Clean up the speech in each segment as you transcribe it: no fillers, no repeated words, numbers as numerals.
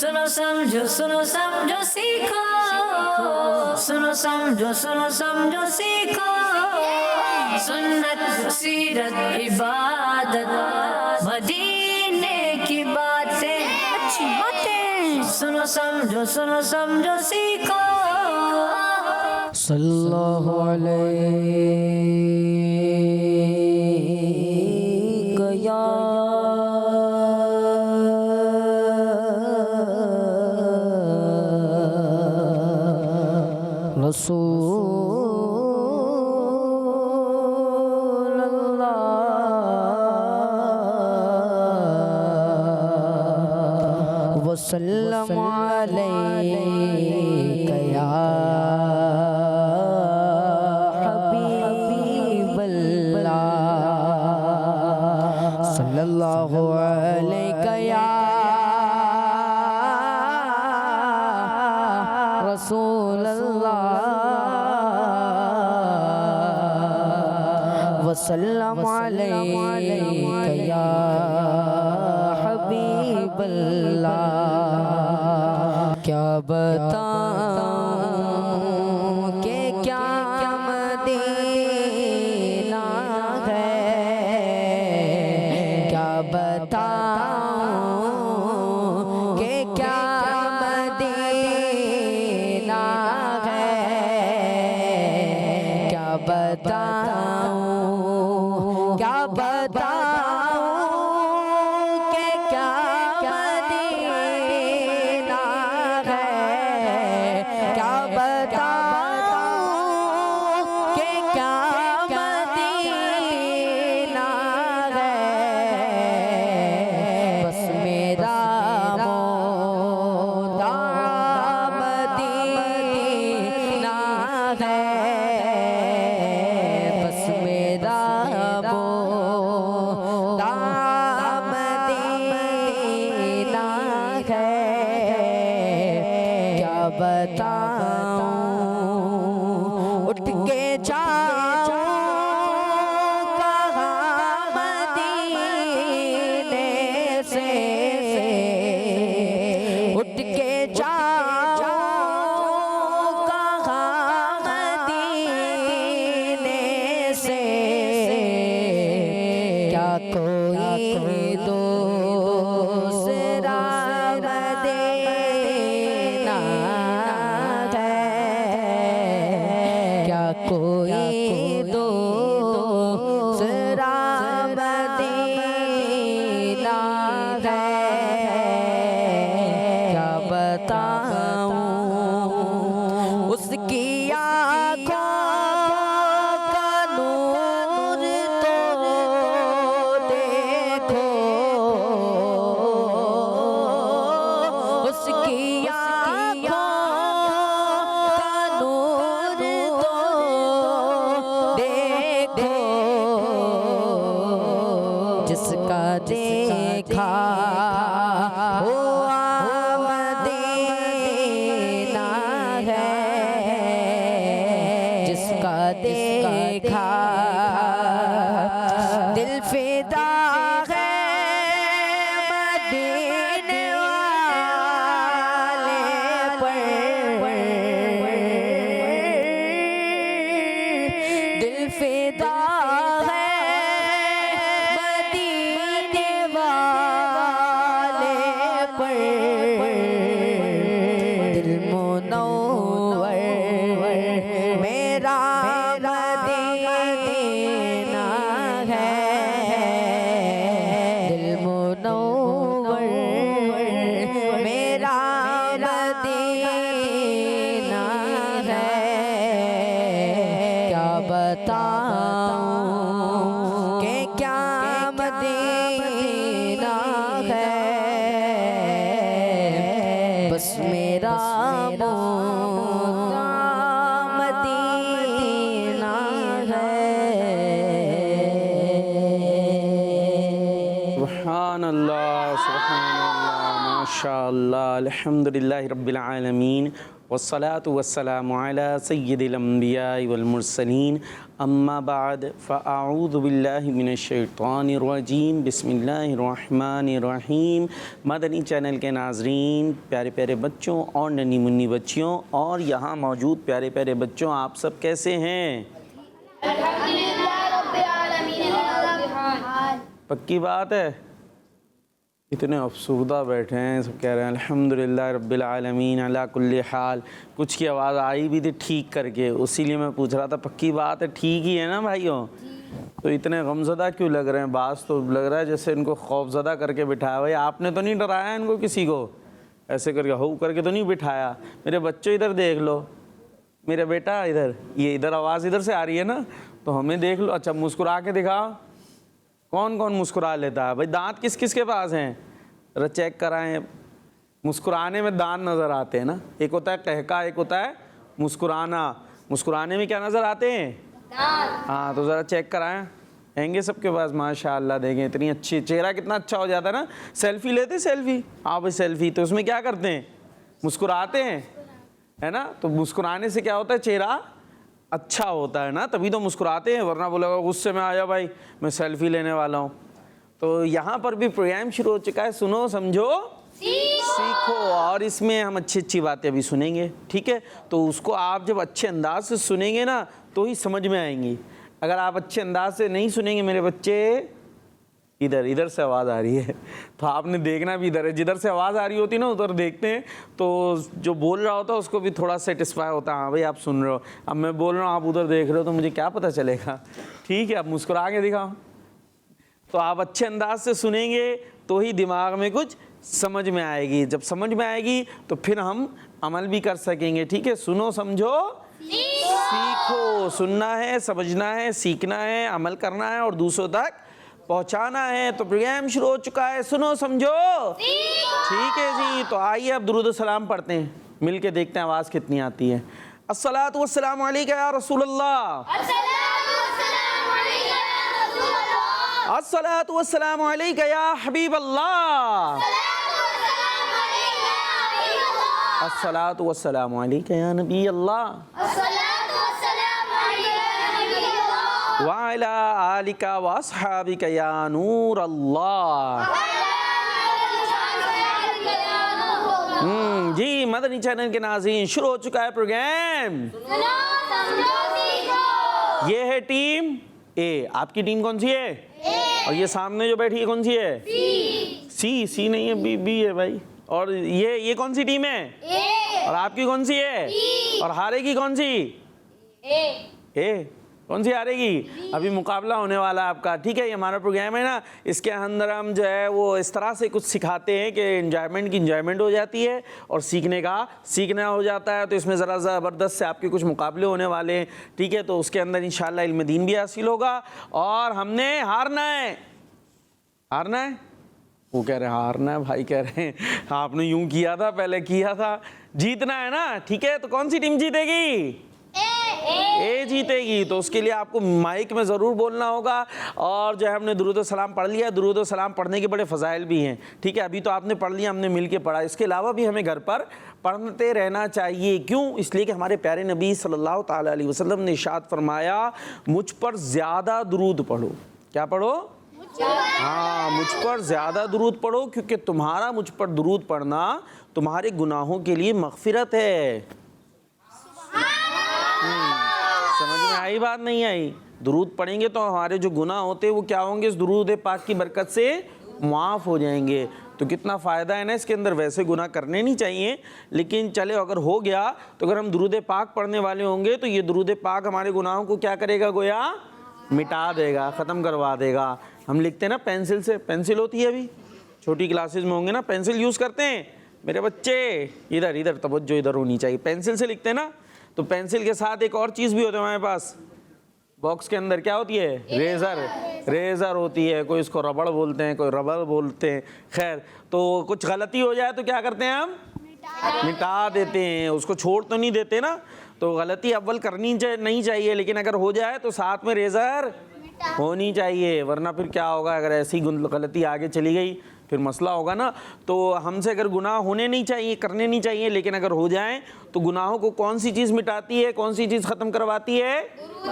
सुनो समझो सीखो, सुनो समझो सीखो, सुन्नत सीरत इबादत मदीने की बातें, अच्छी बातें। सुनो समझो सीखो। सल्लल्लाहु अलैहि या रसूल अल्लाह वसल्लम अलैका या हबीबल्लाह सल्लल्लाहु अलैका या रसूल अल्लाह वसल्लम अलैका या हबीबल्लाह। क्या बताऊं कि क्या मदीना है, क्या बताऊं कि क्या मदीना है, क्या बताऊं, क्या बताऊं कि क्या मदीना है, क्या बताऊं कि क्या मदीना है। बस मेरा मोदा मदीना है, बस मेरा मोदा मदीना है। क्या बताऊं उठ के जाऊं कहाँ मदीने से, उठ के जाऊं कहाँ मदीने से। क्या कोई दूसरा मदीना है, क्या कोई दूसरा मदीना है। क्या बताऊं उसकी आँखों का नूर तो देखो, उसकी आँखों का नूर तो देखो, जिसका देखा हुआ मदीना है, जिसका देखा दिल फिदा है मदीने वाले पर, दिल फिदा है मदीने वाले पर। दिल मुनव्वर मेरा मदीना है, दिल मुनव्वर मेरा मदीना है। क्या बताऊं कि क्या मदीना है, बस मेरा मोदा मदीना है। सुब्हानअल्लाह, सुब्हानअल्लाह, माशाअल्लाह, अल्हम्दुलिल्लाहि रब्बिल आलमीन वस्सलातु वस्सलामु अला सय्यिदिल अंबिया वल मुरसलीन अम्मा बाद फ़अऊज़ु बिल्लाहि मिनश शैतानिर रजीम बिस्मिल्लाहिर रहमानिर रहीम। मदनी चैनल के नाज़रीन, प्यारे प्यारे बच्चों और नन्ही मुन्नी बच्चियों और यहाँ मौजूद प्यारे प्यारे बच्चों, आप सब कैसे हैं? पक्की बात है? इतने अफसुर्दा बैठे हैं, सब कह रहे हैं अल्हम्दुलिल्लाह रब्बिल आलमीन अला कुल्ली हाल। कुछ की आवाज़ आई भी थी ठीक करके, उसीलिए मैं पूछ रहा था पक्की बात है, ठीक ही है ना भाइयों? तो इतने गमज़दा क्यों लग रहे हैं? बास तो लग रहा है जैसे इनको खौफज़दा करके बिठाया। भाई आपने तो नहीं डराया इनको, किसी को ऐसे करके हऊ करके तो नहीं बिठाया? मेरे बच्चों इधर देख लो, मेरा बेटा इधर, ये इधर आवाज़ इधर से आ रही है ना, तो हमें देख लो। अच्छा मुस्कुरा के दिखाओ, कौन कौन मुस्कुरा लेता है? भाई दांत किस किस के पास हैं? जरा चेक कराएं। मुस्कुराने में दांत नज़र आते हैं ना, एक होता है कहका, एक होता है मुस्कुराना। मुस्कुराने में क्या नज़र आते हैं? दांत। हाँ तो ज़रा चेक कराएं, हैंगे सबके पास माशाल्लाह। देखें इतनी अच्छी, चेहरा कितना अच्छा हो जाता है ना। सेल्फी लेते, सेल्फी, हाँ भाई सेल्फी, तो उसमें क्या करते हैं? मुस्कुराते हैं, है ना? तो मुस्कुराने से क्या होता है? चेहरा अच्छा होता है ना, तभी तो मुस्कुराते हैं, वरना बोलेगा गुस्से में आया भाई मैं सेल्फी लेने वाला हूँ। तो यहाँ पर भी प्रोग्राम शुरू हो चुका है, सुनो समझो सीखो, और इसमें हम अच्छी अच्छी बातें अभी सुनेंगे, ठीक है? तो उसको आप जब अच्छे अंदाज से सुनेंगे ना तो ही समझ में आएंगी। अगर आप अच्छे अंदाज से नहीं सुनेंगे मेरे बच्चे, इधर से आवाज़ आ रही है तो आपने देखना भी इधर है, जिधर से आवाज़ आ रही होती है ना उधर देखते हैं, तो जो बोल रहा होता है उसको भी थोड़ा सेटिस्फाई होता है, हाँ भाई आप सुन रहे हो। अब मैं बोल रहा हूँ, आप उधर देख रहे हो, तो मुझे क्या पता चलेगा? ठीक है, आप मुस्कुरा के दिखाओ। तो आप अच्छे अंदाज से सुनेंगे तो ही दिमाग में कुछ समझ में आएगी, जब समझ में आएगी तो फिर हम अमल भी कर सकेंगे, ठीक है? सुनो समझो सीखो, सुनना है, समझना है, सीखना है, अमल करना है और दूसरों तक पहुंचाना है। तो प्रोग्राम शुरू हो चुका है, सुनो समझो ठीक है जी। तो आइए अब दुरूद सलाम पढ़ते हैं, मिल के देखते हैं आवाज़ कितनी आती है। अस्सलातु वस्सलामु अलैका या रसूलल्लाह, अस्सलातु वस्सलामु अलैका या हबीबल्लाह, अस्सलातु वस्सलामु अलैका या नबी अल्लाह, वाला आलिका वअस्हाबिका या नूर अल्लाह। जी मदनी चैनल के नाज़रीन, शुरू हो चुका है प्रोग्राम। ये है टीम ए। आपकी टीम कौन सी है? और ये सामने जो बैठी है कौन सी है? सी नहीं है, बी है भाई। और ये कौन सी टीम है? और आपकी कौन सी है? और हारेगी कौन सी? ए। कौन सी हारेगी? अभी मुकाबला होने वाला है आपका, ठीक है? ये हमारा प्रोग्राम है ना, इसके अंदर हम जो है वो इस तरह से कुछ सिखाते हैं कि एंजॉयमेंट की एंजॉयमेंट हो जाती है और सीखने का सीखना हो जाता है। तो इसमें ज़रा ज़बरदस्त से आपके कुछ मुकाबले होने वाले हैं, ठीक है? तो उसके अंदर इंशाअल्लाह इल्म दीन भी हासिल होगा और हमने हारना है। हारना है? वो कह रहे हैं हारना है, भाई कह रहे हैं आपने यूँ किया था, पहले किया था। जीतना है ना, ठीक है? तो कौन सी टीम जीतेगी? ए जीतेगी। तो उसके लिए आपको माइक में ज़रूर बोलना होगा। और जो है हमने दुरूद सलाम पढ़ लिया, दुरूद सलाम पढ़ने के बड़े फ़ज़ाइल भी हैं, ठीक है? अभी तो आपने पढ़ लिया, हमने मिल के पढ़ा, इसके अलावा भी हमें घर पर पढ़ते रहना चाहिए। क्यों? इसलिए कि हमारे प्यारे नबी सल्लल्लाहु ताला अलैहि वसल्लम ने इरशाद फरमाया, मुझ पर ज़्यादा दुरूद पढ़ो। क्या पढ़ो? हाँ, मुझ पर ज़्यादा दुरूद पढ़ो, क्योंकि तुम्हारा मुझ पर दुरूद पढ़ना तुम्हारे गुनाहों के लिए मग़फ़िरत है। समझ में आई बात? नहीं आई? दुरूद पढ़ेंगे तो हमारे जो गुनाह होते हैं वो क्या होंगे? इस दुरूद पाक की बरकत से माफ़ हो जाएंगे। तो कितना फ़ायदा है ना इसके अंदर। वैसे गुनाह करने नहीं चाहिए, लेकिन चले अगर हो गया तो अगर हम दुरूद पाक पढ़ने वाले होंगे तो ये दुरूद पाक हमारे गुनाहों को क्या करेगा? गोया मिटा देगा, ख़त्म करवा देगा। हम लिखते हैं ना पेंसिल से, पेंसिल होती है, अभी छोटी क्लासेस में होंगे ना, पेंसिल यूज़ करते हैं मेरे बच्चे। इधर तवज्जो इधर होनी चाहिए। पेंसिल से लिखते हैं ना, तो पेंसिल के साथ एक और चीज़ भी होती है हमारे पास बॉक्स के अंदर। क्या होती है? रेज़र होती है। कोई इसको रबड़ बोलते हैं, कोई रबर बोलते हैं। खैर, तो कुछ गलती हो जाए तो क्या करते हैं हम? मिटा देते हैं, उसको छोड़ तो नहीं देते ना। तो गलती अव्वल करनी नहीं चाहिए, लेकिन अगर हो जाए तो साथ में रेज़र होनी चाहिए, वरना फिर क्या होगा? अगर ऐसी गलती आगे चली गई फिर मसला होगा ना। तो हमसे अगर गुनाह होने नहीं चाहिए, करने नहीं चाहिए, लेकिन अगर हो जाएं तो गुनाहों को कौन सी चीज़ मिटाती है, कौन सी चीज़ ख़त्म करवाती है?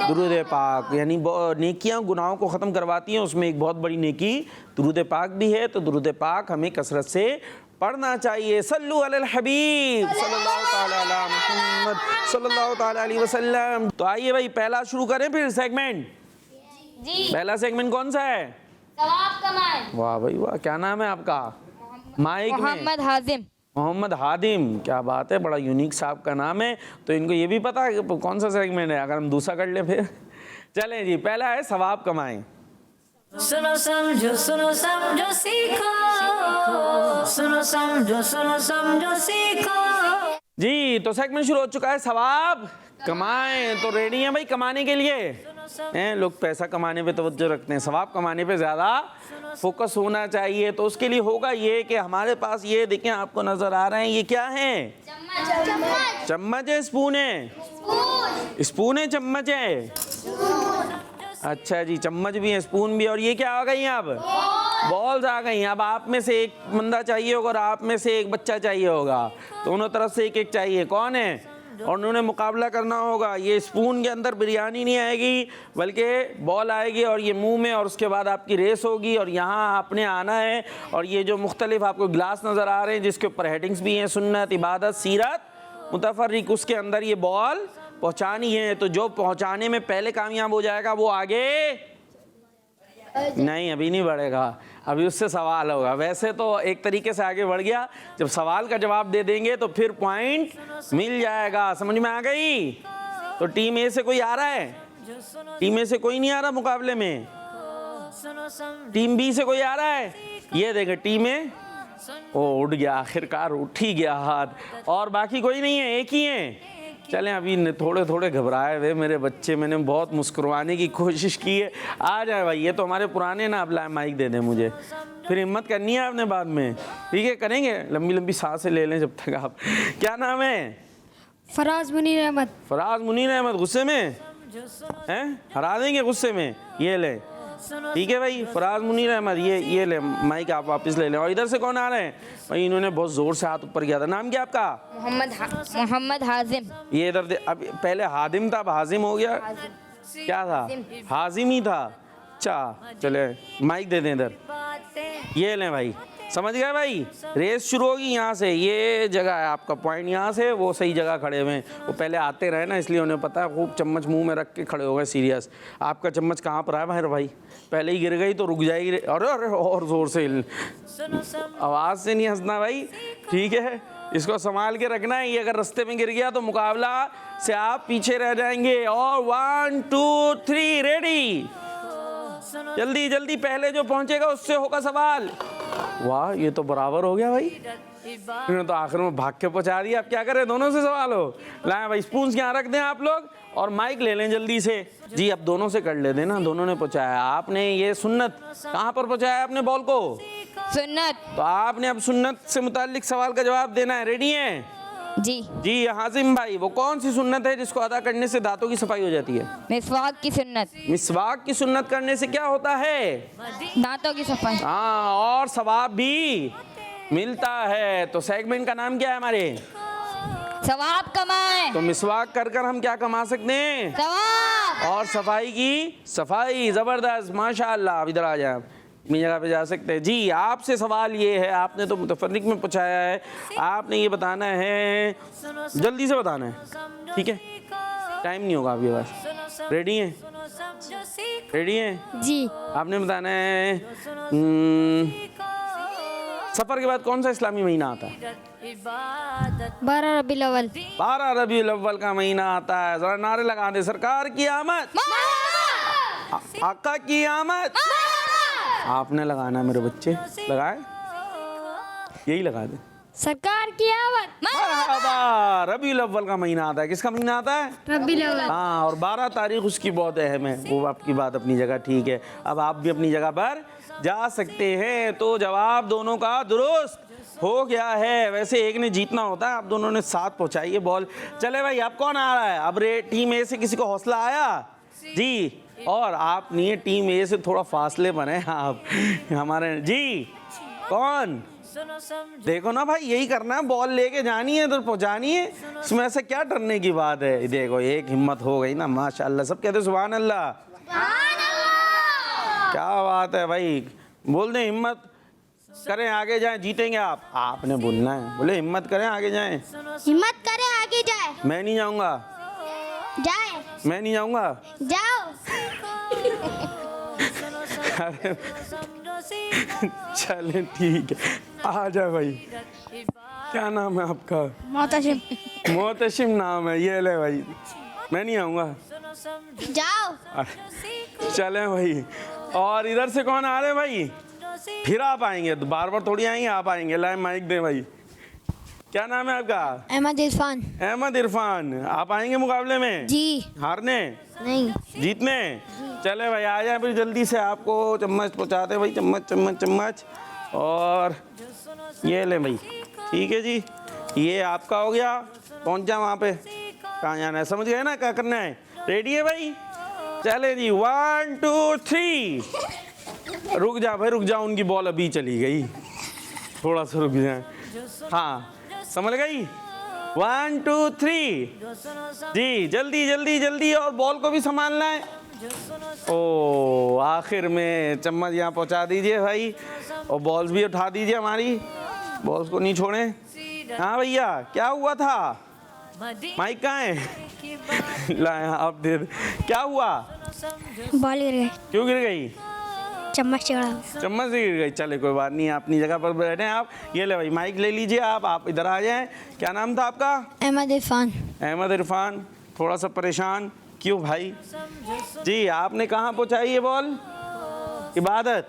दुरूद पाक। यानी नेकियां गुनाहों को ख़त्म करवाती हैं, उसमें एक बहुत बड़ी नेकी दुरूद पाक भी है। तो दुरूद पाक हमें कसरत से पढ़ना चाहिए। सल्लु अलल हबीब सल्लल्लाहु ताला अला मुहम्मद सल्लल्लाहु ताला अलैहि वसल्लम। तो आइए भाई पहला शुरू करें फिर सेगमेंट। जी। पहला सेगमेंट कौन सा है? सवाब कमाएं। वाह भाई वाह, क्या नाम है आपका? माइक में मोहम्मद हाजिम। मोहम्मद हादिम, क्या बात है, बड़ा यूनिक साहब का नाम है। तो इनको ये भी पता है कि कौन सा सेगमेंट है, अगर हम दूसरा कर ले फिर। चलें जी, पहला है सवाब कमाएं। सुनो समझो सीखो, सुनो समझो सीखो। जी तो सेगमेंट शुरू हो चुका है, सवाब कमाएं। तो रेडी हैं भाई कमाने के लिए? हैं लोग पैसा कमाने पे तवज्जो रखते हैं, सवाब कमाने पे ज़्यादा फोकस होना चाहिए। तो उसके लिए होगा ये कि हमारे पास ये देखें, आपको नज़र आ रहे हैं, ये क्या है? चम्मच है, स्पून है? स्पून है, चम्मच है। अच्छा जी, चम्मच भी है, स्पून भी है, और ये क्या आ गई अब? बॉल्स आ गई। अब आप में से एक बंदा चाहिए होगा और आप में से एक बच्चा चाहिए होगा, दोनों तरफ से एक एक चाहिए। कौन है? और उन्होंने मुकाबला करना होगा। ये स्पून के अंदर बिरयानी नहीं आएगी, बल्कि बॉल आएगी और ये मुंह में, और उसके बाद आपकी रेस होगी और यहाँ आपने आना है। और ये जो मुख्तलिफ आपको गिलास नज़र आ रहे हैं जिसके ऊपर हेडिंग्स भी हैं, सुन्नत, इबादत, सीरत, मुतफर्रिक, उसके अंदर ये बॉल पहुँचानी है। तो जो पहुँचाने में पहले कामयाब हो जाएगा वो आगे नहीं, अभी नहीं बढ़ेगा, अभी उससे सवाल होगा। वैसे तो एक तरीके से आगे बढ़ गया, जब सवाल का जवाब दे देंगे तो फिर पॉइंट मिल जाएगा। समझ में आ गई? तो टीम ए से कोई आ रहा है? टीम ए से कोई नहीं आ रहा मुकाबले में? टीम बी से कोई आ रहा है? ये देखे टीम ए, ओ उठ गया, आखिरकार उठ ही गया हाथ। और बाकी कोई नहीं है, एक ही है। चलें, अभी थोड़े थोड़े घबराए हुए मेरे बच्चे, मैंने बहुत मुस्कुराने की कोशिश की है। आ जाए भाई, ये तो हमारे पुराने ना, अब माइक दे दें मुझे, फिर हिम्मत करनी है आपने बाद में। ठीक है, करेंगे, लंबी लंबी सांसें ले लें जब तक आप। क्या नाम है? फराज मुनीर अहमद। फराज मुनीर अहमद। गुस्से में हैं? हरा देंगे गुस्से में। ये ले, ठीक है भाई, फराज मुनीर अहमद, ये ले माइक, आप वापस ले लें। और इधर से कौन आ रहे हैं भाई? इन्होंने बहुत ज़ोर से हाथ ऊपर किया था। नाम क्या आपका? मोहम्मद हाजिम। ये इधर अब पहले हादिम था, अब हाजिम हो गया। क्या था? हाजिम ही था। अच्छा चले, माइक दे दें इधर। ये लें भाई, समझ गए भाई? रेस शुरू होगी यहाँ से, ये जगह है आपका पॉइंट, यहाँ से वो सही जगह खड़े हुए हैं। वो पहले आते रहे ना, इसलिए उन्हें पता है, खूब चम्मच मुंह में रख के खड़े हो गए सीरियस। आपका चम्मच कहाँ पर है भाई? पहले ही गिर गई तो रुक जाएगी। अरे अरे और ज़ोर से, आवाज़ से नहीं हंसना भाई, ठीक है? इसको संभाल के रखना है। ये अगर रास्ते में गिर गया तो मुकाबला से आप पीछे रह जाएंगे। और 1 2 3 रेडी, जल्दी जल्दी, पहले जो पहुंचेगा उससे होगा सवाल। वाह, ये तो बराबर हो गया भाई, इन्होंने तो आखिर में भाग के पहुंचा दिया। अब क्या करें, दोनों से सवाल हो। लाएं भाई, स्पून यहाँ रख दें आप लोग, और माइक ले लें जल्दी से। जी अब दोनों से कर ले देना, दोनों ने पहुंचाया। आपने ये सुन्नत कहाँ पर पहुंचाया आपने बॉल को? सुन्नत। तो आपने अब सुन्नत से मुताल्लिक सवाल का जवाब देना है। रेडी हैं? जी। जी हाजिम भाई, वो कौन सी सुन्नत है जिसको अदा करने से दांतों की सफाई हो जाती है? मिसवाक की सुन्नत। मिसवाक की सुन्नत करने से क्या होता है? दांतों की सफाई। हाँ, और सवाब भी मिलता है। तो सेगमेंट का नाम क्या है हमारे? सवाब कमाएं। तो मिसवाक कर कर हम क्या कमा सकते हैं? सवाब। और सफाई की सफाई। ज़बरदस्त, माशाअल्लाह। अब इधर आ जाए, अपनी जगह पे जा सकते हैं। जी आपसे सवाल ये है, आपने तो मुतफर्रिक में पूछाया है, आपने ये बताना है, जल्दी से बताना है, ठीक है? टाइम नहीं होगा आपके पास। रेडी हैं? रेडी हैं? जी। आपने बताना है सफ़र के बाद कौन सा इस्लामी महीना आता है? 12 रबीउल अव्वल। 12 रबीउल अव्वल का महीना आता है। जरा नारे लगा दे, सरकार की आमद, आका की आमद। आपने लगाना मेरे बच्चे, लगाए, यही लगा दे, सरकार की आमद। मरहबा। रबीउल अव्वल का महीना आता है। किसका महीना आता है? रबीउल अव्वल। हाँ, और 12 तारीख उसकी बहुत अहम है। वो आपकी बात अपनी जगह ठीक है। अब आप भी अपनी जगह पर जा सकते हैं। तो जवाब दोनों का दुरुस्त हो गया है। वैसे एक ने जीतना होता है, आप दोनों ने साथ पहुंचाई है बॉल। चले भाई, अब कौन आ रहा है? अब टीम ए से किसी को हौसला आया? जी, और आप नहीं, टीम ए से थोड़ा फासले बने आप हमारे। जी कौन? सुनो समझो देखो ना भाई, यही करना है, बॉल लेके जानी है तो पहुंचानी है, इसमें ऐसे क्या डरने की बात है। देखो एक हिम्मत हो गई ना, माशाल्लाह। सब कहते सुभान अल्लाह। क्या बात है भाई, बोल दे हिम्मत करें आगे जाएं, जीतेंगे आप। आपने बोलना है, बोले हिम्मत करें आगे जाएं। हिम्मत करे आगे जाए मैं नहीं जाऊंगा, जाए मैं नहीं जाऊंगा। जाओ। अरे समझो सीखो चले ठीक है, आ जा भाई। क्या नाम है आपका? मोहतशिम। मोहतशिम नाम है, ये ले भाई। मैं नहीं आऊँगा। सुनो समझो जाओ। सीखो चले भाई। और इधर से कौन आ रहे भाई? फिर आप आएंगे तो बार बार थोड़ी आएंगे, आप आएंगे। लाए माइक दे भाई। क्या नाम है आपका? अहमद इरफान। अहमद इरफान। आप आएंगे मुकाबले में? जी। हारने नहीं। जीतने? चले भाई आ जाए फिर जल्दी से, आपको चम्मच पहुँचाते भाई, चम्मच चम्मच चम्मच। और ये ले भाई, ठीक है जी, ये आपका हो गया। पहुँच जा वहाँ पे, कहाँ जाना है, समझ गए ना क्या करना है? रेडी है भाई? चले जी, 1 2 3। रुक जा भाई, रुक जा, उनकी बॉल अभी चली गई, थोड़ा सा रुक जाए। हाँ समझ गई? 1 2 3 जी, जल्दी जल्दी जल्दी। और बॉल को भी संभालना है। ओ आखिर में चम्मच यहाँ पहुँचा दीजिए भाई, और बॉल्स भी उठा दीजिए हमारी, बॉल्स को नहीं छोड़ें। हाँ भैया, क्या हुआ था? माइक कहाँ है? लाए आप दे। क्या हुआ? बॉल गिर गई। क्यों गिर गई? चम्मच चढ़ा। चम्मच से गिर गई। चले कोई बात नहीं, अपनी जगह पर बैठे हैं आप। ये ले भाई माइक ले लीजिए आप इधर आ जाएं। क्या नाम था आपका? अहमद इरफान। अहमद इरफान। थोड़ा सा परेशान क्यों भाई? जी आपने कहाँ पहुँचाई ये बॉल? इबादत।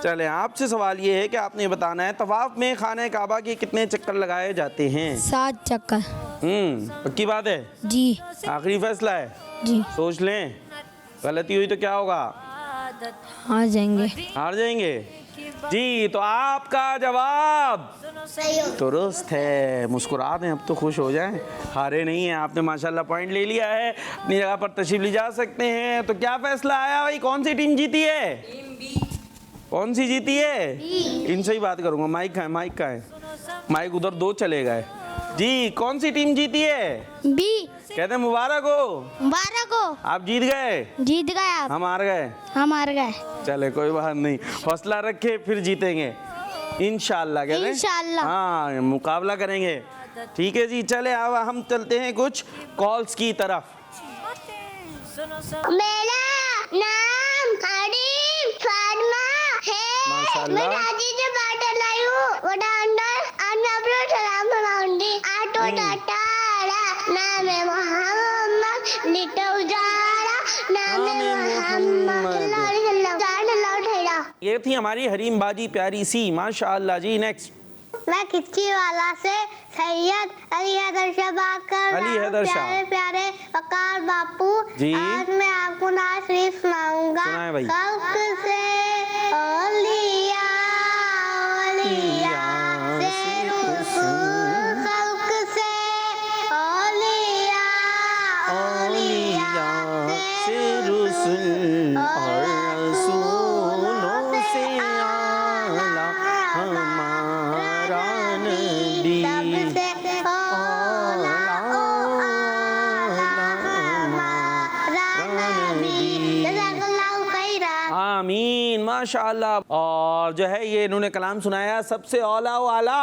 चले आपसे सवाल ये है कि आपने बताना है तवाफ में खाने काबा के कितने चक्कर लगाए जाते हैं? 7 चक्कर। पक्की बात है? जी। आखिरी फैसला है? जी। सोच लें, गलती हुई तो क्या होगा? हार जाएंगे। हार जाएंगे। जी तो आपका जवाब दुरुस्त है। मुस्कुरा दें, अब तो खुश हो जाएं। हारे नहीं हैं, आपने माशाल्लाह पॉइंट ले लिया है, अपनी जगह पर तशरीफ ले जा सकते हैं। तो क्या फैसला आया भाई, कौन सी टीम जीती है? कौन सी जीती है? इनसे ही बात करूंगा। माइक का है, माइक का है, माइक उधर 2 चले गए। जी कौन सी टीम जीती है? बी। कहते हैं मुबारक हो, मुबारक हो। आप जीत गए, जीत गए आप। हम हार गए। हम हार गए। चले कोई बात नहीं, हौसला रखे, फिर जीतेंगे इंशाल्लाह। कहते हैं इंशाल्लाह। हाँ, मुकाबला करेंगे। ठीक है जी, चले अब हम चलते हैं कुछ कॉल्स की तरफ। मेरा नाम हरीम फातिमा है। माशाल्लाह। मैं दादी से बात लाई हूँ। वो डांडर आज मैं अपना सलाम सुनाऊंगी। आटो टाटारा नाम है मोहम्मद, लिटो उजारा नाम है मोहम्मद, ये थी हमारी हरीम बाजी प्यारी सी, माशाल्लाह जी। नेक्स्ट मैं किच्ची वाला से सैयद अली हैदर शाह बात कर अली रहा हैदर हूँ। शाह। प्यारे प्यारे वकार बापू, जी। आज मैं आपको नाज शरीफ सुनाऊंगा। सुनाए भाई। खल्क से औलिया, औलिया से रसूल, खल्क से औलिया, औलिया से रसूल, और रसूलों से आला हमारा नबी, सबसे औला हमारा नबी। जज़ाकल्लाहु खैरा। आमीन, माशाल्लाह। और जो है ये इन्होंने कलाम सुनाया, सबसे औला वाला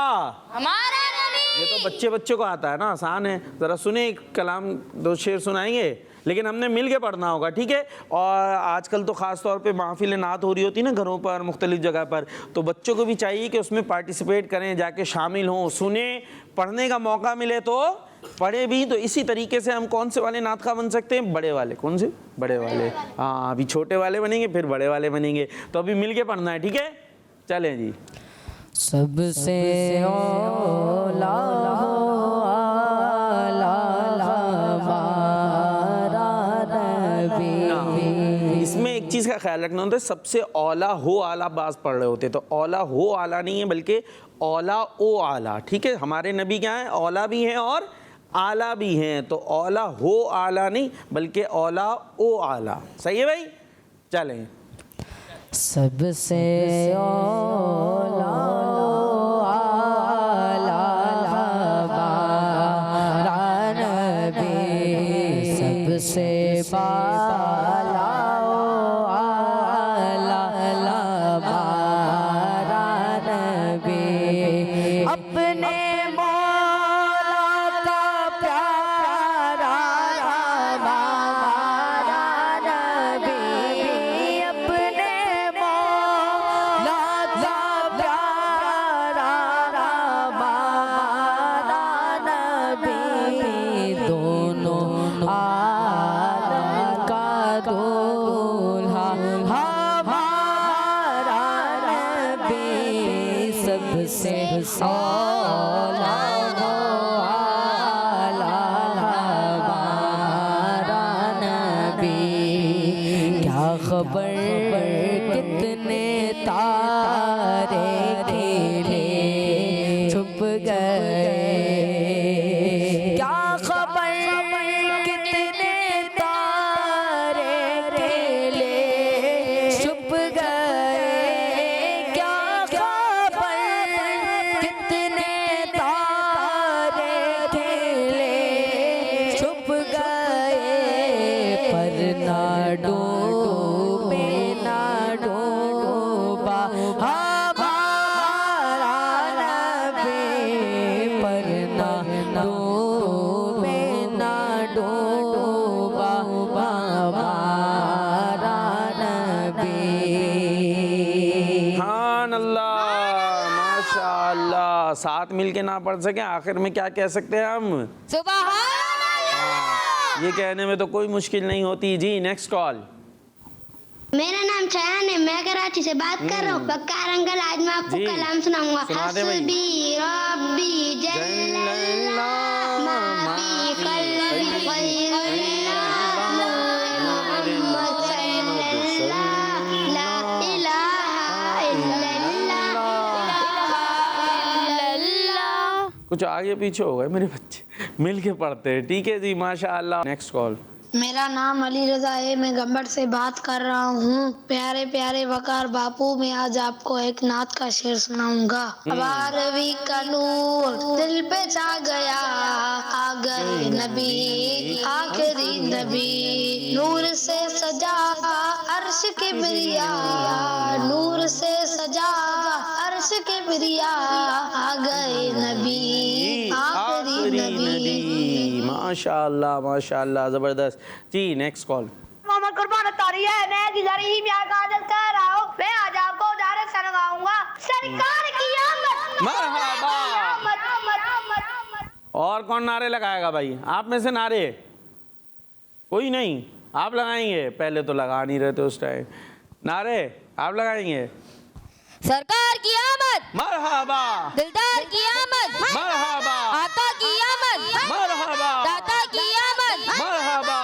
हमारा नबी। ये तो बच्चे बच्चे को आता है ना, आसान है। ज़रा सुने कलाम, 2 शेर सुनाएंगे, लेकिन हमने मिल के पढ़ना होगा, ठीक है? और आजकल तो ख़ास तौर पे महफिल नात हो रही होती है ना घरों पर, मुख्तलिफ जगह पर, तो बच्चों को भी चाहिए कि उसमें पार्टिसिपेट करें, जाके शामिल हों, सुने, पढ़ने का मौका मिले तो पढ़े भी। तो इसी तरीके से हम कौन से वाले नात खा बन सकते हैं? बड़े वाले। कौन से? बड़े वाले। हाँ, अभी छोटे वाले बनेंगे, फिर बड़े वाले बनेंगे, तो अभी मिल के पढ़ना है, ठीक है? चलें जी। सबसे औला इसमें एक चीज़ का ख्याल रखना होता है, सबसे औला हो आला बाज पढ़ रहे होते, तो औला हो आला नहीं है, बल्कि औला ओ आला, ठीक है? हमारे नबी क्या है? औला भी हैं और आला भी हैं, तो औला हो आला नहीं, बल्कि औला ओ आला। सही है भाई? चलें। सबसे औला सबसे बाला आला हमारा नबी अपने मौला का प्यारा हमारा नबी अपने मौला का प्यारा हमारा नबी दोनों आलम का दूल्हा हमारा नबी सबसे औला आला हमारा नबी क्या खबर कितने तारे खिले छुप गए क्या खबर कितने तारे खिले छुप गए क्या खबर कितने तारे खिले छुप गए पर ना डूबे ना डूबा हमारा नबी पर ना डूबे ना डूबा हमारा नबी। सुभान अल्लाह, माशाअल्लाह। साथ मिलके ना पढ़ सके आखिर में क्या कह सकते हैं हम? सुभान अल्लाह। ये कहने में तो कोई मुश्किल नहीं होती। जी नेक्स्ट कॉल। मेरा नाम चयान है, मैं कराची से बात कर रहा हूँ। बक्कार अंकल, आज मैं आपको जी, कलाम सुनाऊंगा। सुना दे भाई। हस्बी रब्बी जल्लल्लाह मा फी क़ल्बी ग़ैरुल्लाह मुहम्मद सल्लल्लाह ला इलाहा इल्लल्लाह। कुछ आगे पीछे हो गए मेरे बच्चे, मिल के पढ़ते हैं। ठीक है जी, माशाअल्लाह। Next call. मेरा नाम अली रजा है, मैं गंबट से बात कर रहा हूँ। प्यारे प्यारे वकार बापू, मैं आज आपको एक नात का शेर सुनाऊंगा। 12वीं का नूर दिल पे छा गया, आ गए नबी आखिरी नबी। नूर से सजा अर्श के बिरिया, नूर से सजा अर्श के बिरिया, आ गए नबी आखिरी नबी। माशाअल्लाह माशाअल्लाह, जबरदस्त। जी नेक्स्ट कॉल। मोहम्मद कुर्बान तारी है, मैं गुजारी में आगाज कर रहा हूँ। मैं आज आपको उदाहरण सुनाऊंगा। सरकार की आमद, मरहबा। और कौन नारे लगाएगा भाई? आप में से नारे कोई नहीं? आप लगाएंगे? पहले तो लगा नहीं रहे थे उस टाइम। नारे आप लगाएंगे? सरकार की आमद, मरहबा। दिलदार की आमद, मरहबा। आका की आमद, मरहबा। दाता की आमद। मरहबा।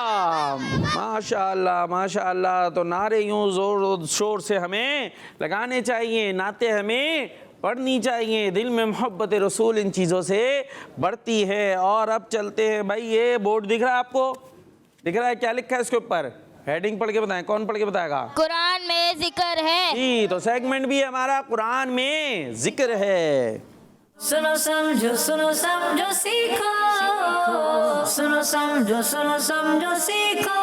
माशाअल्लाह माशाअल्लाह। तो नारे यूं जोर शोर से हमें लगाने चाहिए, नाते हमें पढ़नी चाहिए। दिल में मोहब्बत रसूल इन चीज़ों से बढ़ती है। और अब चलते हैं भाई, ये बोर्ड दिख रहा है आपको? दिख रहा है? क्या लिखा है इसके ऊपर? हेडिंग पढ़ के बताएं, कौन पढ़ के बताएगा? कुरान में जिक्र है। जी, तो सेगमेंट भी हमारा कुरान में जिक्र है। सुनो समझो सीखो, सुनो समझो सीखो।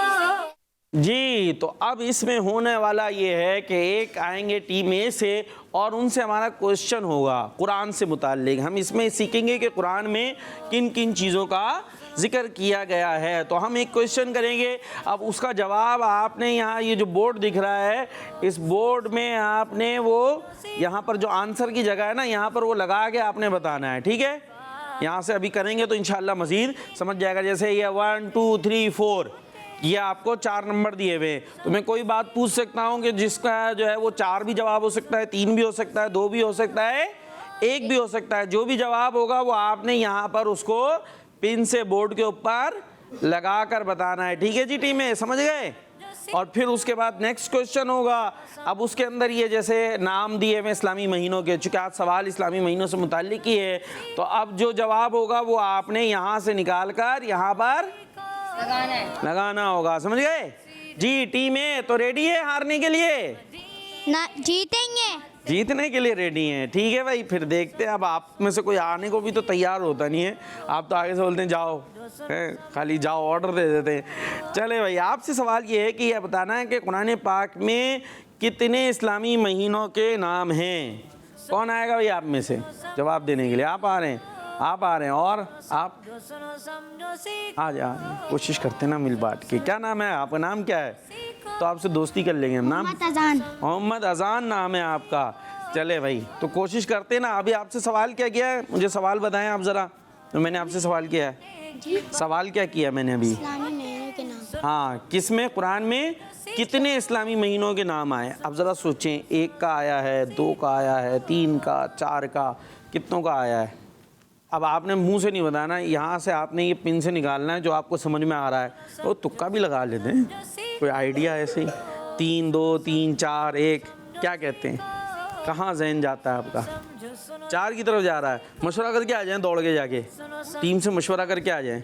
जी, तो अब इसमें होने वाला ये है कि एक आएंगे टीम ए से और उनसे हमारा क्वेश्चन होगा कुरान से मुताल्लिक। हम इसमें सीखेंगे कि कुरान में किन किन चीज़ों का जिक्र किया गया है। तो हम एक क्वेश्चन करेंगे, अब उसका जवाब आपने यहाँ ये जो बोर्ड दिख रहा है, इस बोर्ड में आपने वो यहाँ पर जो आंसर की जगह है ना, यहाँ पर वो लगा के आपने बताना है। ठीक है, यहाँ से अभी करेंगे तो इंशाल्लाह मज़ीद समझ जाएगा। जैसे ये 1 2 3 4, ये आपको 4 नंबर दिए हुए। तो मैं कोई बात पूछ सकता हूँ कि जिसका जो है वो 4 भी जवाब हो सकता है, 3 भी हो सकता है, 2 भी हो सकता है, 1 भी हो सकता है। जो भी जवाब होगा वो आपने यहाँ पर उसको पिन से बोर्ड के ऊपर लगा कर बताना है। ठीक है जी टीमें, समझ गए? और फिर उसके बाद नेक्स्ट क्वेश्चन होगा। अब उसके अंदर ये जैसे नाम दिए हुए इस्लामी महीनों के, चूँकि आज सवाल इस्लामी महीनों से मुताल्लिक ही है, तो अब जो जवाब होगा वो आपने यहाँ से निकाल कर यहाँ पर लगाना होगा। समझ गए जी टीमें? तो रेडी है हारने के लिए? ना जीतेंगे। जीतने के लिए रेडी हैं। ठीक है भाई, फिर देखते हैं। अब आप में से कोई आने को भी तो तैयार होता नहीं है, आप तो आगे से बोलते हैं जाओ, हैं खाली जाओ, ऑर्डर दे देते हैं। चले भाई, आपसे सवाल ये है कि यह बताना है कि कुरान पाक में कितने इस्लामी महीनों के नाम हैं। कौन आएगा भाई आप में से जवाब देने के लिए? आप आ रहे हैं, आप आ रहे हैं, और आप आ जा, कोशिश करते हैं ना मिल बांट के। क्या नाम है आपका? नाम क्या है? तो आपसे दोस्ती कर लेंगे हम। नाम मोहम्मद अजान नाम है आपका। चले भाई, तो कोशिश करते हैं ना। अभी आपसे सवाल क्या किया है, मुझे सवाल बताएं आप ज़रा। तो मैंने आपसे सवाल किया है, सवाल क्या किया मैंने अभी? हाँ, किस में? कुरान में कितने इस्लामी महीनों के नाम आए? अब ज़रा सोचें, 1 का आया है, 2 का आया है, 3 का, 4 का, कितनों का आया है? अब आपने मुंह से नहीं बताना, यहाँ से आपने ये पिन से निकालना है जो आपको समझ में आ रहा है। वो तुक्का भी लगा लेते हैं, कोई आइडिया ऐसे ही। 3, 2, 3, 4, 1, क्या कहते हैं? कहाँ जहन जाता है आपका? 4 की तरफ जा रहा है। मशवरा करके आ जाएं, दौड़ के जाके टीम से मशवरा करके आ जाएं।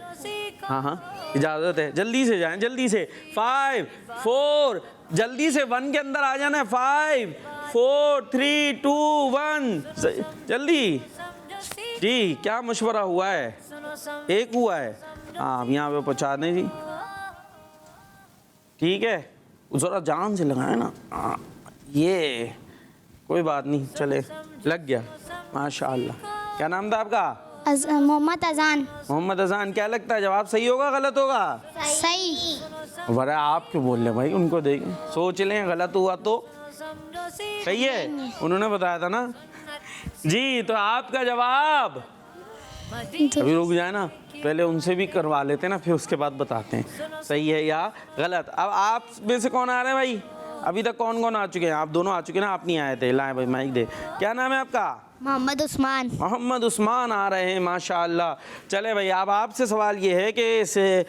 हाँ हाँ, इजाज़त है, जल्दी से जाएं, जल्दी से। 5, 4, जल्दी से 1 के अंदर आ जाना है। 5, 4, 3, 2, 1, जल्दी जी। क्या मशवरा हुआ है? 1 हुआ है। हाँ, अब यहाँ पे पहुँचा दें जी। ठीक है, ज़रा जान से लगाए ना। ये कोई बात नहीं, चले, लग गया, माशाअल्लाह। क्या नाम था आपका? मोहम्मद अजान। मोहम्मद अजान। क्या लगता है जवाब सही होगा गलत होगा? सही। बड़े आप क्यों बोल रहे भाई? उनको देखें, सोच लें, गलत हुआ तो सही है, उन्होंने बताया था ना जी। तो आपका जवाब, अभी रुक जाए ना, पहले उनसे भी करवा लेते हैं ना, फिर उसके बाद बताते हैं सही है या गलत। अब आप में से कौन आ रहे हैं भाई? अभी तक कौन कौन आ चुके हैं? आप दोनों आ चुके हैं ना, आप नहीं आए थे। लाए भाई माइक दे। क्या नाम है आपका? मोहम्मद उस्मान। मोहम्मद उस्मान आ रहे हैं, माशाअल्लाह। चले भाई, अब आपसे सवाल ये है कि इसे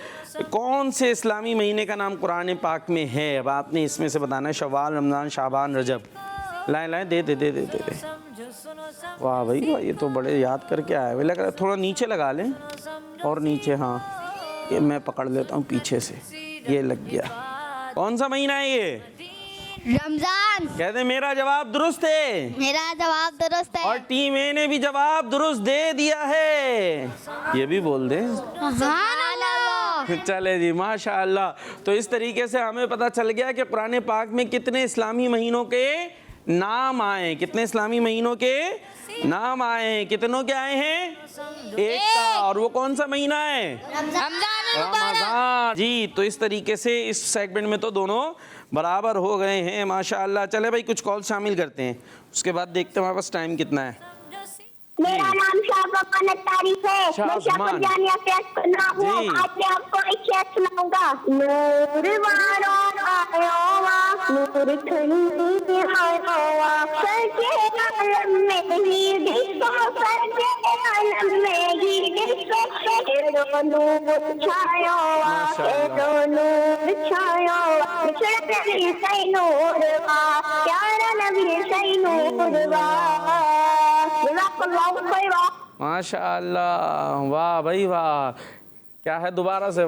कौन से इस्लामी महीने का नाम कुरान पाक में है? अब आपने इसमें से बताना है। शव्वाल, रमज़ान, शाबान, रजब। लाए लाए, दे दे दे दे दे दे। वाह भाई वाह, ये तो बड़े याद करके आए हुए लग रहा है। थोड़ा नीचे लगा लें, और नीचे। हाँ, ये मैं पकड़ लेता हूँ पीछे से, ये लग गया। कौन सा महीना है ये? रमजान। कहते मेरा जवाब दुरुस्त है। मेरा जवाब दुरुस्त है। और टीम ए ने भी जवाब दुरुस्त दे दिया है, ये भी बोल दे। चले जी, माशाअल्लाह। तो इस तरीके से हमें पता चल गया कि कुरान पाक में कितने इस्लामी महीनों के नाम आए। कितने इस्लामी महीनों के नाम आए हैं? कितनों के आए हैं? 1 का। और वो कौन सा महीना है? रमज़ान जी। तो इस तरीके से इस सेगमेंट में तो दोनों बराबर हो गए हैं, माशाअल्लाह। चले भाई, कुछ कॉल शामिल करते हैं, उसके बाद देखते हैं हमारे पास टाइम कितना है। मेरा नाम शाहजहां तारीफ है। मैं शाहजहां जानिया पेश करना हूँ। आज मैं आपको एक शेर सुनाऊंगा। नूर वारो आयो वा, नूर ठंडी हवा, सर के आलम में ही दिसो, सर के आलम में ही दिसो, तेरो नूर छायो वा, तेरो नूर छायो वा, बिछड़ नबी सही नूर वा, प्यारा नबी सही नूर वा। माशाअल्लाह, वाह भाई वाह। क्या है दोबारा से?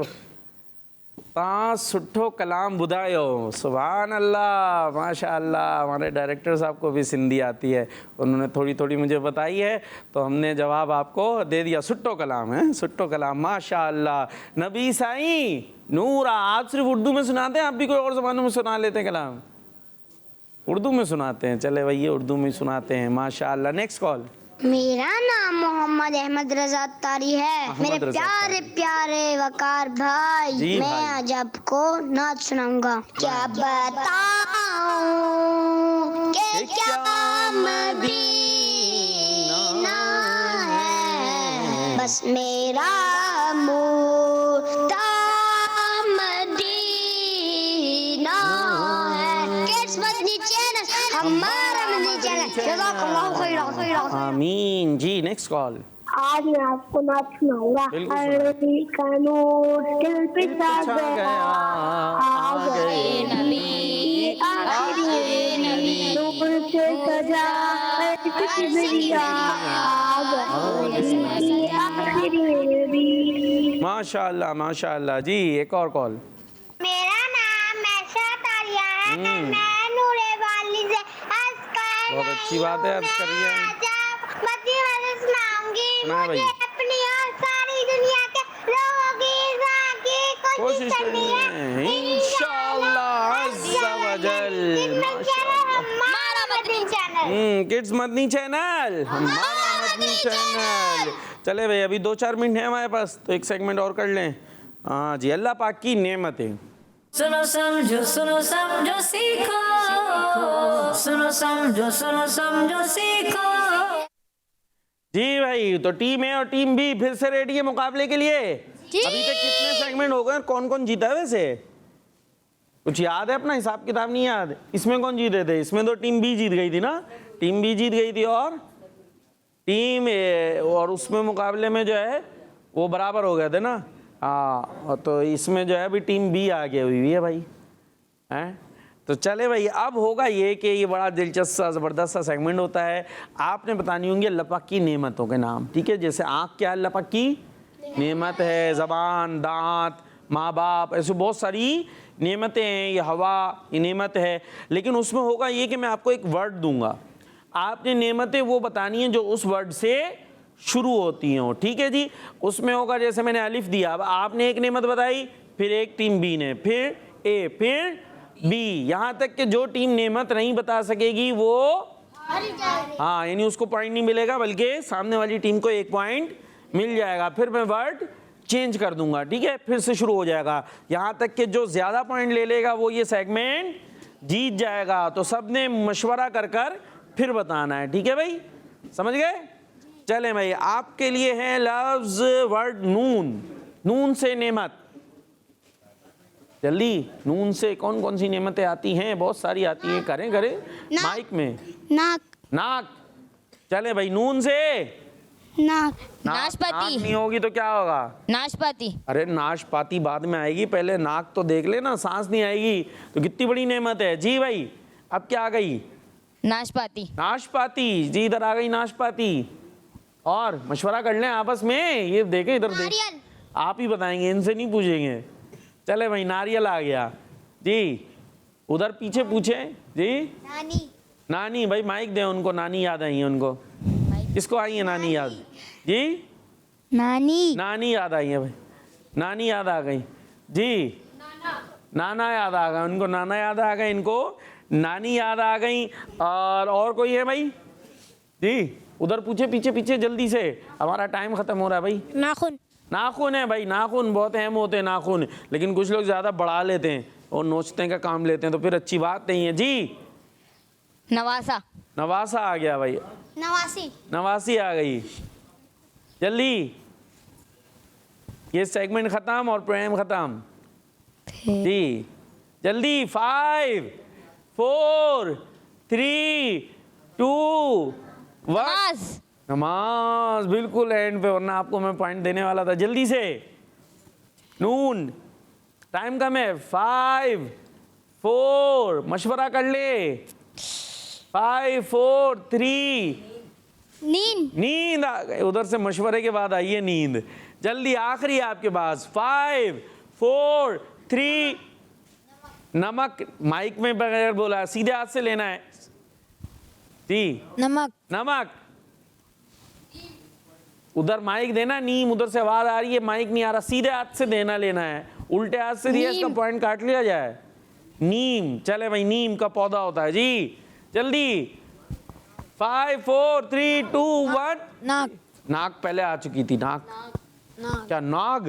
पाँच सुठो कलाम बुधायो। सुभान अल्लाह, माशाअल्लाह। हमारे डायरेक्टर साहब को भी सिंधी आती है, उन्होंने थोड़ी थोड़ी मुझे बताई है, तो हमने जवाब आपको दे दिया। सुट्टो कलाम है, सुट्टो कलाम, माशाअल्लाह। नबी साईं नूरा। आप सिर्फ उर्दू में सुनाते हैं, आप भी कोई और ज़बानों में सुना लेते हैं कलाम? उर्दू में सुनाते हैं। चले भाई, ये उर्दू में सुनाते हैं, माशाअल्लाह। Next call. मेरा नाम मोहम्मद अहमद रजा तारी है। मेरे प्यारे प्यारे वकार भाई, मैं आज आपको नाच सुनाऊंगा। क्या बताऊं कि क्या मदीना है, बस मेरा मुर्दा मदीना है। किस मदनी चैनल, हमारा मदनी चैनल। जज़ाकल्लाहु खैरन। आमीन जी। Next call. आज मैं आपको नाच सुनाऊंगा। अरबी का नूर दिल पे छा गया, आ गए नबी, आखिरी नबी, नूर से सजा किबरिया, आ गए आखिरी नबी। माशाअल्लाह, माशाअल्लाह जी। एक और कॉल। मेरा नाम मैशा तारिया है। मैं नूरे वाली से अस्कर बहुत अच्छी बात है, अर्ज कर रही है। मती वाले सुनाऊंगी सुना भाई। मुझे अपनी और सारी दुनिया के लोगों की आगे कोशिश करनी है इंशाअल्लाह अज़्ज़ा वजल। हमारा Madani Channel Kids Madani Channel, हमारा मदनी चैनल। चले भाई, अभी 2-4 मिनट है हमारे पास, तो एक सेगमेंट और कर लें। हाँ जी, अल्लाह पाक की नेमतें। सुनो समझो सीखो, सुनो समझो सीखो। जी भाई, तो टीम ए और टीम बी फिर से रेडी है मुकाबले के लिए। अभी तक कितने सेगमेंट हो गए, कौन कौन जीता है वैसे? कुछ याद है अपना? हिसाब किताब नहीं याद? इसमें कौन जीते थे? इसमें तो टीम बी जीत गई थी ना, टीम बी जीत गई थी, और टीम ए, और उसमें मुकाबले में जो है वो बराबर हो गए थे ना। हाँ, तो इसमें जो है अभी टीम बी आगे हुई है भाई, हैं? तो चले भाई, अब होगा ये कि ये बड़ा दिलचस्प सा ज़बरदस्त सा सेगमेंट होता है। आपने बतानी होंगी अल्लाह पाक की नेमतों के नाम, ठीक है? जैसे आँख क्या अल्लाह पाक की नेमत है, ज़बान, दांत, माँ बाप, ऐसे बहुत सारी नेमतें हैं। ये हवा, ये नेमत है। लेकिन उसमें होगा ये कि मैं आपको एक वर्ड दूंगा, आपने नेमतें वो बतानी है जो उस वर्ड से शुरू होती हों, ठीक है जी? उसमें होगा जैसे मैंने अलिफ दिया, अब आपने एक नेमत बताई, फिर एक टीम बी ने, फिर ए, फिर बी, यहाँ तक कि जो टीम नेमत नहीं बता सकेगी वो, हाँ, यानी उसको पॉइंट नहीं मिलेगा, बल्कि सामने वाली टीम को 1 पॉइंट मिल जाएगा। फिर मैं वर्ड चेंज कर दूंगा, ठीक है? फिर से शुरू हो जाएगा, यहाँ तक कि जो ज़्यादा पॉइंट ले लेगा वो ये सेगमेंट जीत जाएगा। तो सब ने मशवरा कर कर फिर बताना है, ठीक है भाई? समझ गए? चलें भाई, आपके लिए है लफ्ज़ वर्ड नून। नून से नेमत, जल्दी, नून से कौन कौन सी नेमतें आती हैं? बहुत सारी आती हैं। करें माइक में। नाक, नाक। चले भाई, नून से नाक, नाशपाती। नाक नहीं होगी तो क्या होगा? नाशपाती। अरे नाशपाती बाद में आएगी, पहले नाक तो देख लेना, सांस नहीं आएगी तो कितनी बड़ी नेमत है। जी भाई, अब क्या आ गई? नाशपाती। नाशपाती। जी, इधर आ गई नाशपाती। और मशवरा कर लें आपस में, ये देखें इधर देख, नारियल, आप ही बताएंगे, इनसे नहीं पूछेंगे। चले भाई, नारियल आ गया जी। उधर पीछे पूछे जी। नानी, नानी। भाई माइक दे उनको, नानी याद आई है उनको। किसको आई है नानी याद? जी, नानी, नानी याद आई है भाई, नानी याद आ गई जी। नाना याद आ गया उनको, नाना याद आ गए इनको, नानी याद आ गई। और कोई है भाई? जी, उधर पूछे पीछे पीछे जल्दी से, हमारा टाइम खत्म हो रहा है भाई। नाखून, नाखून है भाई, नाखून बहुत अहम होते हैं नाखून, लेकिन कुछ लोग ज़्यादा बढ़ा लेते हैं और नोचने का काम लेते हैं, तो फिर अच्छी बात नहीं है जी। नवासा। नवासा आ गया भाई, नवासी, नवासी आ गई। जल्दी, ये सेगमेंट खत्म और प्रोग्राम खत्म जी। जल्दी, 5 4 3 2 1। नमाज बिल्कुल एंड पे, वरना आपको मैं पॉइंट देने वाला था। जल्दी से, नून। टाइम कम है। 5 4, मशवरा कर ले। 5 4 3। नींद, नींद आ गई, उधर से मशवरे के बाद आई है नींद। जल्दी, आखिरी है आपके पास। 5 4 3। नमक। माइक में बगैर बोला, सीधे हाथ से लेना है जी। नमक, नमक। उधर माइक देना, नीम, उधर से आवाज आ रही है, माइक नहीं आ रहा, सीधे हाथ से देना लेना है। उल्टे हाथ से दिया, इसका पॉइंट काट लिया जाए। नीम। चले भाई, नीम का पौधा होता है जी। जल्दी, 5 4 3 2 1। नाक, नाक पहले आ चुकी थी। नाक, क्या नाग?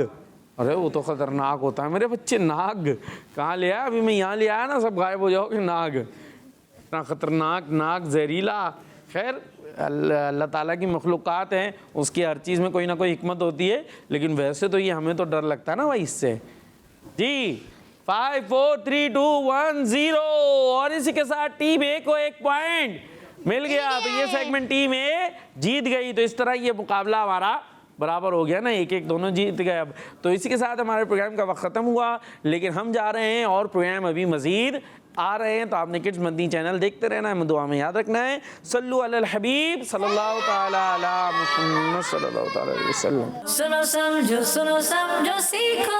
अरे वो तो खतरनाक होता है मेरे बच्चे। नाग कहाँ ले आया? अभी मैं यहाँ ले आया ना, सब गायब हो जाओगे। नाग इतना खतरनाक, नाग जहरीला। खैर, अल्लाह ताला की मखलूक़ात हैं, उसकी हर चीज़ में कोई ना कोई हिकमत होती है, लेकिन वैसे तो ये हमें तो डर लगता है ना भाई इससे जी। 5 4 3 2 1 0। और इसी के साथ टीम ए को 1 पॉइंट मिल गया। तो ये सेगमेंट टीम ए जीत गई। तो इस तरह ये मुकाबला हमारा बराबर हो गया ना, 1-1 दोनों जीत गए। अब तो इसी के साथ हमारे प्रोग्राम का वक्त ख़त्म हुआ, लेकिन हम जा रहे हैं और प्रोग्राम अभी मज़ीद आ रहे हैं। तो आपने किड्स मदनी चैनल देखते रहना है, दुआ में याद रखना है। सल्लु अलल हबीब सल्लल्लाहु ताला अला मुहम्मद सल्लल्लाहु ताला अलैहि वसल्लम। सुनो समझो सीखो,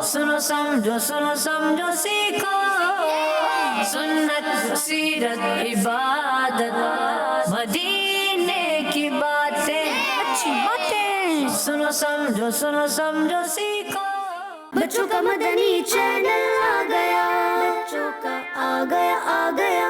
सुनो समझो सीखो। सुन्नत सीरत इबादत मदीने की बातें अच्छी बातें सुनो समझो सीखो। बच्चों का मदनी चैनल आ गया, बच्चों का आ गया